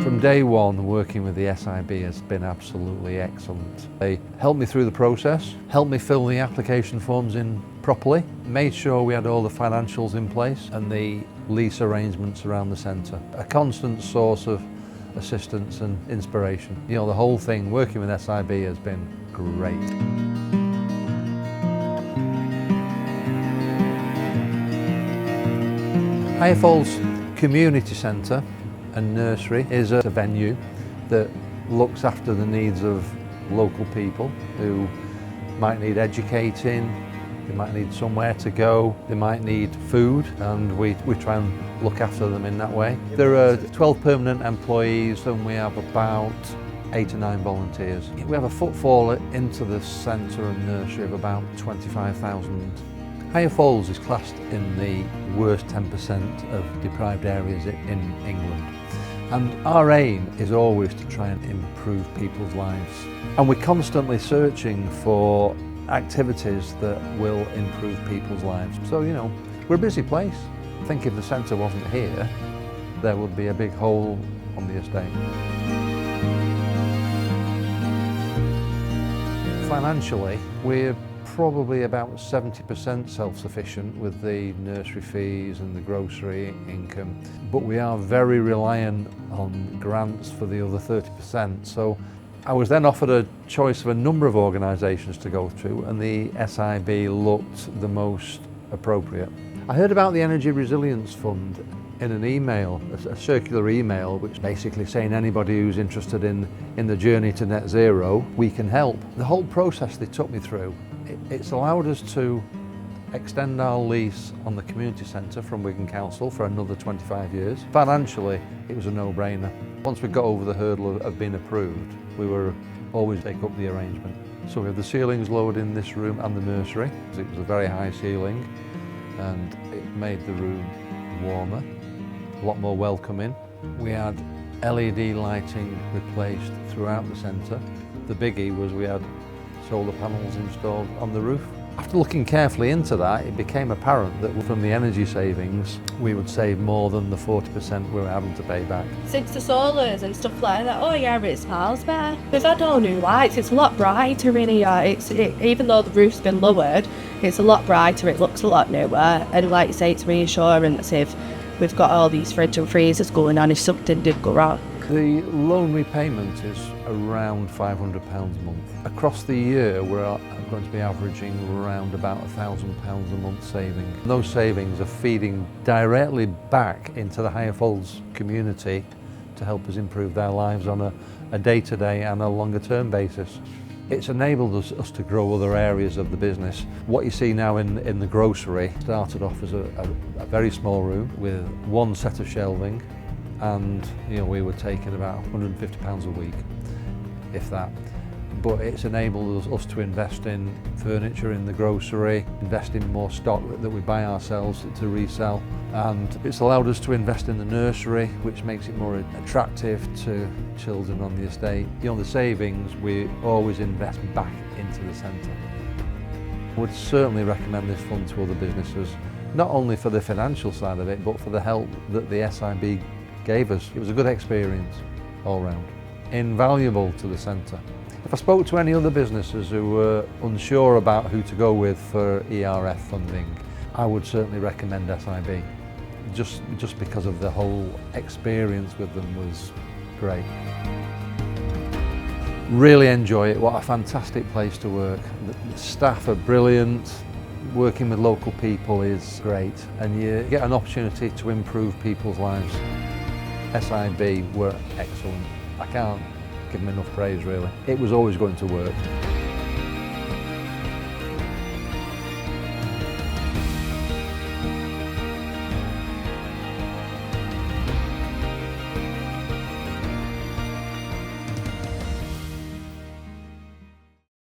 From day one, working with the SIB has been absolutely excellent. They helped me through the process, helped me fill the application forms in properly, made sure we had all the financials in place and the lease arrangements around the centre. A constant source of assistance and inspiration. You know, the whole thing, working with SIB has been great. Higher Falls Community Centre and Nursery is a venue that looks after the needs of local people who might need educating, they might need somewhere to go, they might need food, and we try and look after them in that way. There are 12 permanent employees and we have about 8 or 9 volunteers. We have a footfall into the centre and nursery of about 25,000. Higher Falls is classed in the worst 10% of deprived areas in England. And our aim is always to try and improve people's lives. And we're constantly searching for activities that will improve people's lives. So, you know, we're a busy place. I think if the centre wasn't here, there would be a big hole on the estate. Financially, we're probably about 70% self-sufficient with the nursery fees and the grocery income, but we are very reliant on grants for the other 30%. So I was then offered a choice of a number of organisations to go through, and the SIB looked the most appropriate. I heard about the Energy Resilience Fund in an email, a circular email, which basically saying anybody who's interested in the journey to net zero, we can help. The whole process they took me through, it's allowed us to extend our lease on the community centre from Wigan Council for another 25 years. Financially, it was a no-brainer. Once we got over the hurdle of being approved, we were always take up the arrangement. So we have the ceilings lowered in this room and the nursery. It was a very high ceiling and it made the room warmer, a lot more welcoming. We had LED lighting replaced throughout the centre. The biggie was we had solar panels installed on the roof. After looking carefully into that, it became apparent that from the energy savings, we would save more than the 40% we were having to pay back. Since the solars and stuff like that, oh yeah, it smells better. We've had all new lights, it's a lot brighter in here. Even though the roof's been lowered, it's a lot brighter, it looks a lot newer. And like you say, it's reassurance if we've got all these fridge and freezers going on if something did go wrong. The loan repayment is around £500 a month. Across the year, we're going to be averaging around about £1,000 a month saving. Those savings are feeding directly back into the Higher Falls community to help us improve their lives on a day-to-day and a longer-term basis. It's enabled us to grow other areas of the business. What you see now in the grocery started off as a very small room with one set of shelving, and you know, we were taking about £150 a week, if that. But it's enabled us to invest in furniture in the grocery, invest in more stock that we buy ourselves to resell, and it's allowed us to invest in the nursery, which makes it more attractive to children on the estate. You know, the savings we always invest back into the centre. I would certainly recommend this fund to other businesses, not only for the financial side of it, but for the help that the SIB gave us. It was a good experience all round, invaluable to the centre. If I spoke to any other businesses who were unsure about who to go with for ERF funding, I would certainly recommend SIB, just because of the whole experience with them was great. Really enjoy it. What a fantastic place to work. The staff are brilliant. Working with local people is great, and you get an opportunity to improve people's lives. SIB were excellent. I can't give them enough praise, really. It was always going to work.